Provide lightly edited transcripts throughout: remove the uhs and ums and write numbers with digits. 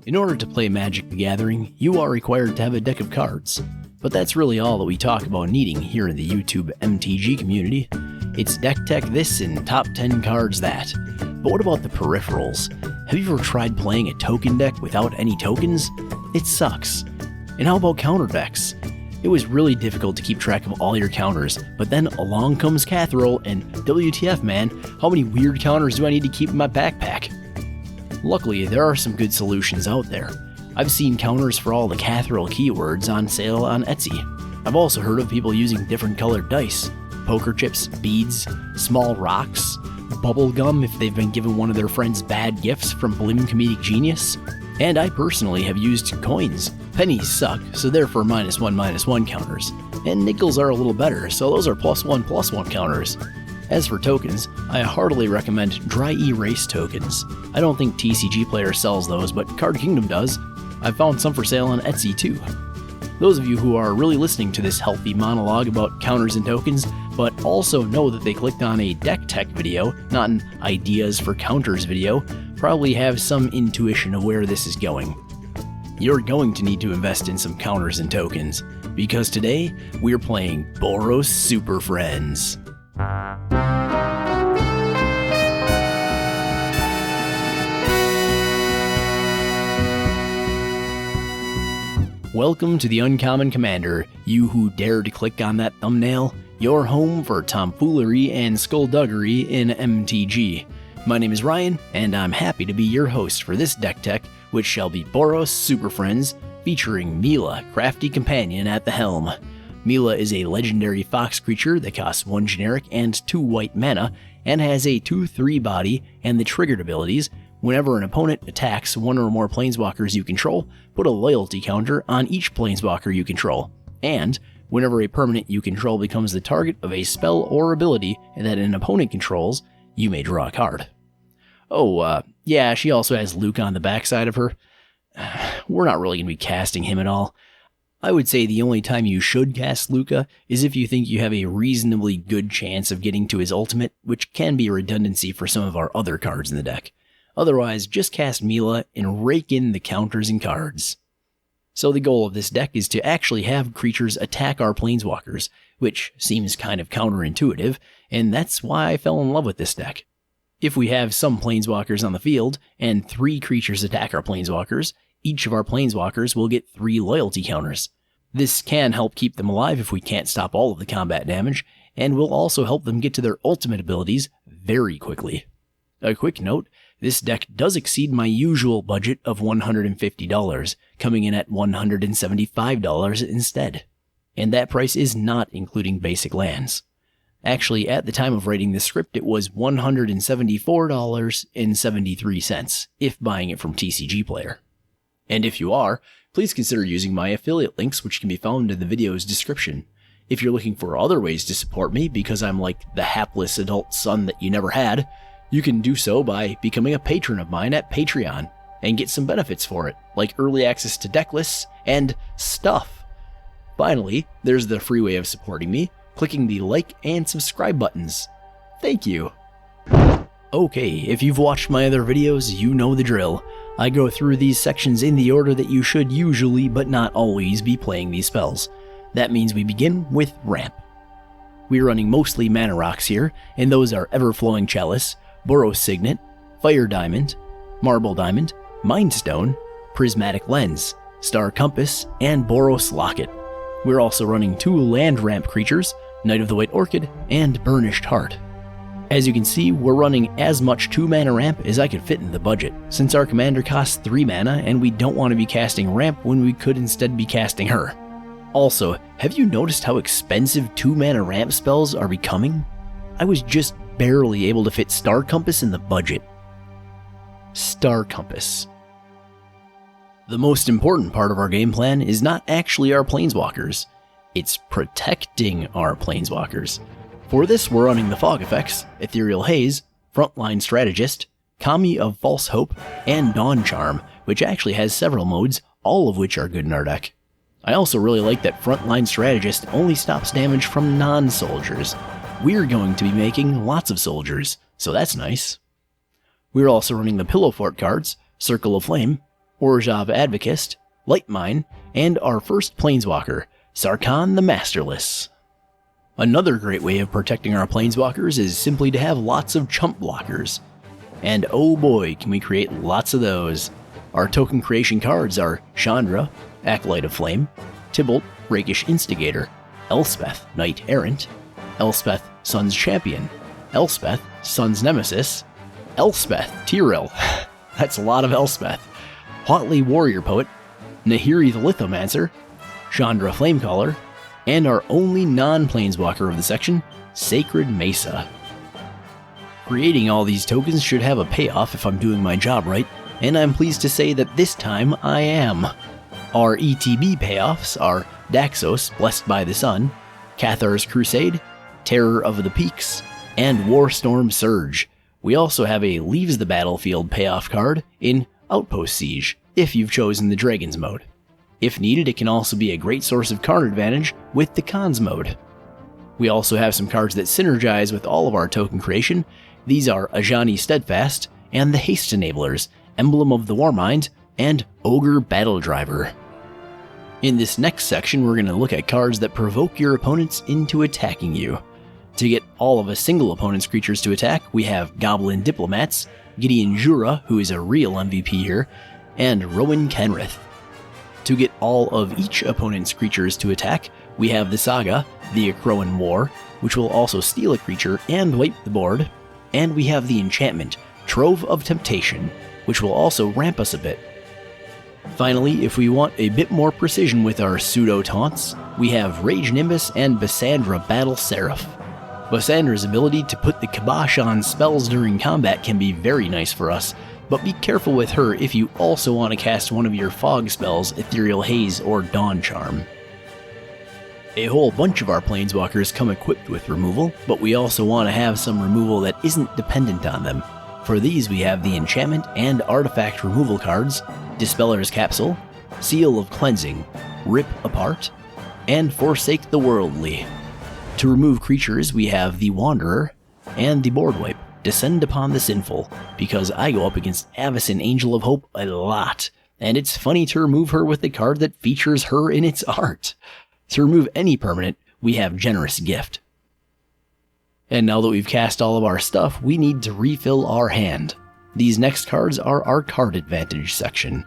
In order to play Magic the Gathering, you are required to have a deck of cards. But that's really all that we talk about needing here in the YouTube MTG community. It's deck tech this and top 10 cards that. But what about the peripherals? Have you ever tried playing a token deck without any tokens? It sucks. And how about counter decks? It was really difficult to keep track of all your counters, but then along comes Catherall and WTF man, how many weird counters do I need to keep in my backpack? Luckily, there are some good solutions out there. I've seen counters for all the Catherall keywords on sale on Etsy. I've also heard of people using different colored dice, poker chips, beads, small rocks, bubble gum if they've been given one of their friends bad gifts from Blim Comedic Genius, and I personally have used coins. Pennies suck, so therefore -1/-1 counters, and nickels are a little better, so those are +1/+1 counters. As for tokens, I heartily recommend dry erase tokens. I don't think TCG Player sells those, but Card Kingdom does. I've found some for sale on Etsy too. Those of you who are really listening to this healthy monologue about counters and tokens, but also know that they clicked on a deck tech video, not an ideas for counters video, probably have some intuition of where this is going. You're going to need to invest in some counters and tokens, because today we're playing Boros Superfriends. Welcome to the Uncommon Commander, you who dare to click on that thumbnail, your home for tomfoolery and skullduggery in MTG. My name is Ryan, and I'm happy to be your host for this deck tech, which shall be Boros Superfriends, featuring Mila, Crafty Companion at the helm. Mila is a legendary fox creature that costs 1 generic and 2 white mana, and has a 2/3 body and the triggered abilities. Whenever an opponent attacks one or more planeswalkers you control, put a loyalty counter on each planeswalker you control. And whenever a permanent you control becomes the target of a spell or ability that an opponent controls, you may draw a card. Yeah, she also has Lukka on the backside of her. We're not really going to be casting him at all. I would say the only time you should cast Lukka is if you think you have a reasonably good chance of getting to his ultimate, which can be a redundancy for some of our other cards in the deck. Otherwise, just cast Mila and rake in the counters and cards. So the goal of this deck is to actually have creatures attack our planeswalkers, which seems kind of counterintuitive, and that's why I fell in love with this deck. If we have some planeswalkers on the field, and 3 creatures attack our planeswalkers, each of our planeswalkers will get 3 loyalty counters. This can help keep them alive if we can't stop all of the combat damage, and will also help them get to their ultimate abilities very quickly. A quick note, this deck does exceed my usual budget of $150, coming in at $175 instead. And that price is not including basic lands. Actually, at the time of writing this script, it was $174.73 if buying it from TCG Player. And if you are, please consider using my affiliate links, which can be found in the video's description. If you're looking for other ways to support me because I'm like the hapless adult son that you never had, you can do so by becoming a patron of mine at Patreon and get some benefits for it, like early access to deck lists and stuff. Finally, there's the free way of supporting me, clicking the like and subscribe buttons. Thank you. Okay, if you've watched my other videos, you know the drill. I go through these sections in the order that you should usually, but not always, be playing these spells. That means we begin with Ramp. We're running mostly mana rocks here, and those are Everflowing Chalice, Boros Signet, Fire Diamond, Marble Diamond, Mind Stone, Prismatic Lens, Star Compass, and Boros Locket. We're also running 2 land ramp creatures, Knight of the White Orchid and Burnished Heart. As you can see, we're running as much 2 mana ramp as I could fit in the budget, since our commander costs 3 mana and we don't want to be casting ramp when we could instead be casting her. Also, have you noticed how expensive 2 mana ramp spells are becoming? I was just barely able to fit Star Compass in the budget. Star Compass. The most important part of our game plan is not actually our planeswalkers. It's protecting our planeswalkers. For this, we're running the Fog Effects, Ethereal Haze, Frontline Strategist, Kami of False Hope, and Dawn Charm, which actually has several modes, all of which are good in our deck. I also really like that Frontline Strategist only stops damage from non-soldiers. We're going to be making lots of soldiers, so that's nice. We're also running the Pillow Fort cards, Circle of Flame, Orzhov Advocist, Lightmine, and our first Planeswalker, Sarkhan the Masterless. Another great way of protecting our Planeswalkers is simply to have lots of chump blockers. And oh boy, can we create lots of those. Our token creation cards are Chandra, Acolyte of Flame, Tybalt, Rakish Instigator, Elspeth, Knight Errant, Elspeth, Sun's Champion, Elspeth, Sun's Nemesis, Elspeth, Tyrell, that's a lot of Elspeth, Huatli Warrior Poet, Nahiri the Lithomancer, Chandra Flamecaller, and our only non-planeswalker of the section, Sacred Mesa. Creating all these tokens should have a payoff if I'm doing my job right, and I'm pleased to say that this time I am. Our ETB payoffs are Daxos, Blessed by the Sun, Cathar's Crusade, Terror of the Peaks, and Warstorm Surge. We also have a Leaves the Battlefield payoff card in Outpost Siege, if you've chosen the Dragons mode. If needed, it can also be a great source of card advantage with the Cons mode. We also have some cards that synergize with all of our token creation. These are Ajani Steadfast, and the Haste Enablers, Emblem of the Warmind, and Ogre Battle Driver. In this next section, we're going to look at cards that provoke your opponents into attacking you. To get all of a single opponent's creatures to attack, we have Goblin Diplomats, Gideon Jura, who is a real MVP here, and Rowan Kenrith. To get all of each opponent's creatures to attack, we have the Saga, the Akroan War, which will also steal a creature and wipe the board, and we have the enchantment, Trove of Temptation, which will also ramp us a bit. Finally, if we want a bit more precision with our pseudo-taunts, we have Rage Nimbus and Bassandra Battle Seraph. Bassandra's ability to put the kibosh on spells during combat can be very nice for us, but be careful with her if you also want to cast one of your fog spells, Ethereal Haze or Dawn Charm. A whole bunch of our Planeswalkers come equipped with removal, but we also want to have some removal that isn't dependent on them. For these we have the Enchantment and Artifact removal cards, Dispeller's Capsule, Seal of Cleansing, Rip Apart, and Forsake the Worldly. To remove creatures we have the Wanderer and the Board Wipe, Descend Upon the Sinful, because I go up against Avacyn Angel of Hope a lot, and it's funny to remove her with the card that features her in its art. To remove any permanent, we have Generous Gift. And now that we've cast all of our stuff, we need to refill our hand. These next cards are our card advantage section.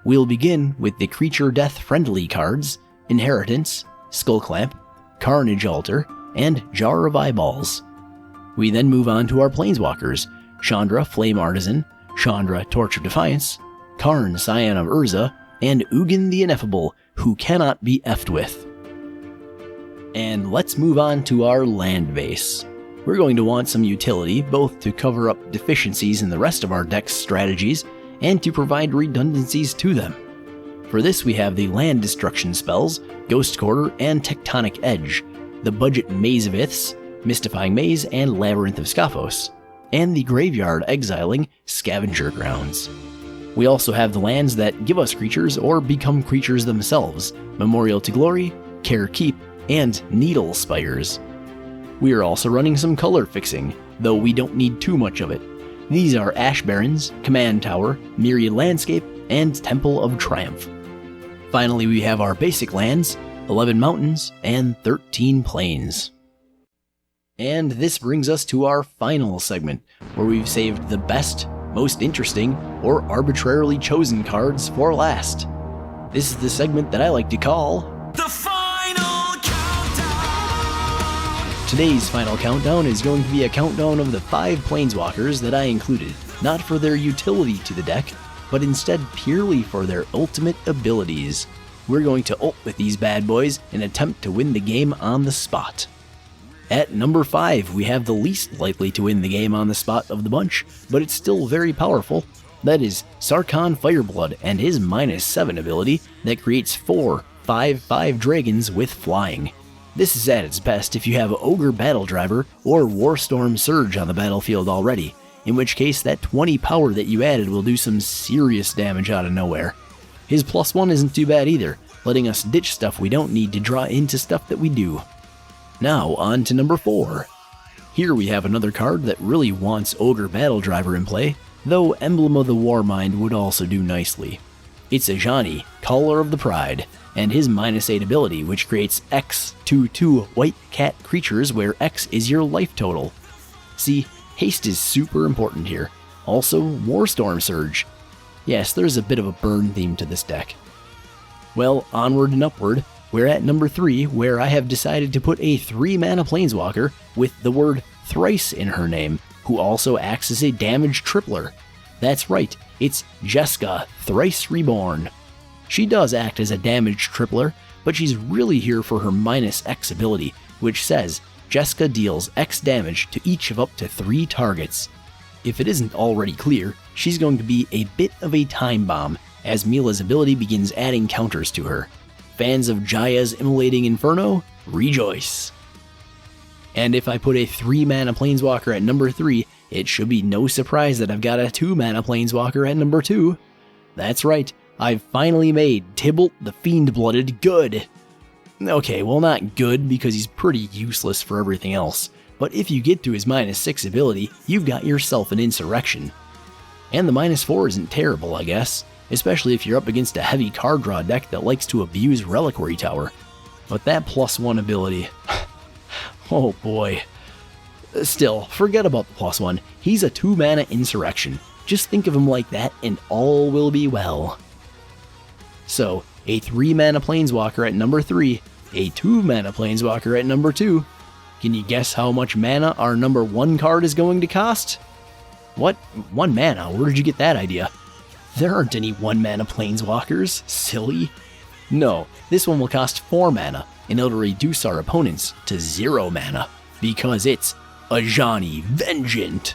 We'll begin with the creature death friendly cards, Inheritance, Skullclamp, Carnage Altar, and Jar of Eyeballs. We then move on to our Planeswalkers, Chandra Flame Artisan, Chandra Torch of Defiance, Karn Scion of Urza, and Ugin the Ineffable, who cannot be effed with. And let's move on to our land base. We're going to want some utility, both to cover up deficiencies in the rest of our deck's strategies, and to provide redundancies to them. For this we have the land destruction spells, Ghost Quarter and Tectonic Edge, the budget Maze of Iths, Mystifying Maze and Labyrinth of Scophos, and the graveyard exiling Scavenger Grounds. We also have the lands that give us creatures or become creatures themselves, Memorial to Glory, Care Keep, and Needle Spires. We are also running some color fixing, though we don't need too much of it. These are Ash Barrens, Command Tower, Myriad Landscape, and Temple of Triumph. Finally, we have our basic lands, 11 mountains, and 13 plains. And this brings us to our final segment, where we've saved the best, most interesting, or arbitrarily chosen cards for last. This is the segment that I like to call The Final Countdown! Today's Final Countdown is going to be a countdown of the 5 Planeswalkers that I included, not for their utility to the deck, but instead purely for their ultimate abilities. We're going to ult with these bad boys and attempt to win the game on the spot. At number 5, we have the least likely to win the game on the spot of the bunch, but it's still very powerful. That is Sarkhan Fireblood and his -7 ability that creates 4 5/5 dragons with flying. This is at its best if you have Ogre Battle Driver or Warstorm Surge on the battlefield already, in which case that 20 power that you added will do some serious damage out of nowhere. His +1 isn't too bad either, letting us ditch stuff we don't need to draw into stuff that we do. Now on to number 4. Here we have another card that really wants Ogre Battle Driver in play, though Emblem of the Warmind would also do nicely. It's a Johnny, Color of the Pride, and his -8 ability, which creates X 2/2 white cat creatures where X is your life total. See, haste is super important here. Also, Warstorm Surge. Yes, there's a bit of a burn theme to this deck. Well, onward and upward, we're at number 3, where I have decided to put a 3-mana planeswalker with the word thrice in her name, who also acts as a damage tripler. That's right, it's Jeska, Thrice Reborn. She does act as a damage tripler, but she's really here for her -X ability, which says Jeska deals X damage to each of up to 3 targets. If it isn't already clear, she's going to be a bit of a time bomb, as Mila's ability begins adding counters to her. Fans of Jaya's Immolating Inferno, rejoice! And if I put a 3-mana planeswalker at number 3, it should be no surprise that I've got a 2-mana planeswalker at number 2. That's right, I've finally made Tibalt the Fiend-Blooded good! Okay, well not good because he's pretty useless for everything else, but if you get to his -6 ability, you've got yourself an insurrection. And the -4 isn't terrible, I guess, especially if you're up against a heavy card draw deck that likes to abuse Reliquary Tower. But that +1 ability, oh boy. Still, forget about the +1, he's a 2-mana insurrection. Just think of him like that and all will be well. So, a 3-mana planeswalker at number 3, a 2-mana planeswalker at number 2. Can you guess how much mana our number 1 card is going to cost? What? 1 mana? Where did you get that idea? There aren't any 1-mana planeswalkers, silly. No, this one will cost 4 mana, and it'll reduce our opponents to 0 mana, because it's Ajani Vengeant.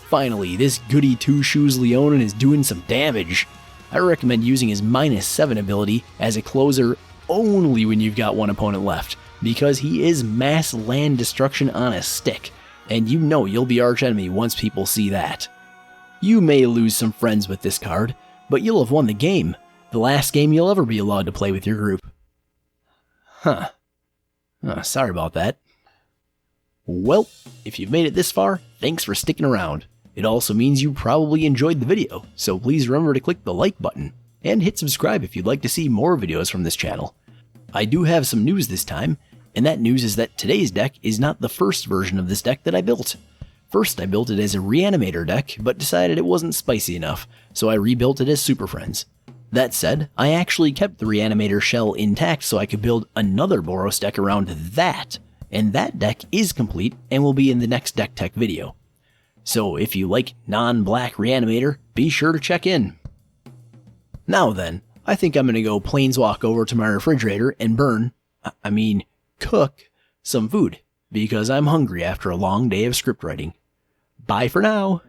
Finally, this goody two-shoes Leonin is doing some damage. I recommend using his -7 ability as a closer only when you've got 1 opponent left, because he is mass land destruction on a stick, and you know you'll be archenemy once people see that. You may lose some friends with this card, but you'll have won the game, the last game you'll ever be allowed to play with your group. Huh. Sorry about that. Well, if you've made it this far, thanks for sticking around. It also means you probably enjoyed the video, so please remember to click the like button, and hit subscribe if you'd like to see more videos from this channel. I do have some news this time, and that news is that today's deck is not the first version of this deck that I built. First, I built it as a Reanimator deck, but decided it wasn't spicy enough, so I rebuilt it as Super Friends. That said, I actually kept the Reanimator shell intact so I could build another Boros deck around that, and that deck is complete and will be in the next deck tech video. So if you like non-black Reanimator, be sure to check in. Now then, I think I'm going to go planeswalk over to my refrigerator and cook some food, because I'm hungry after a long day of script writing. Bye for now!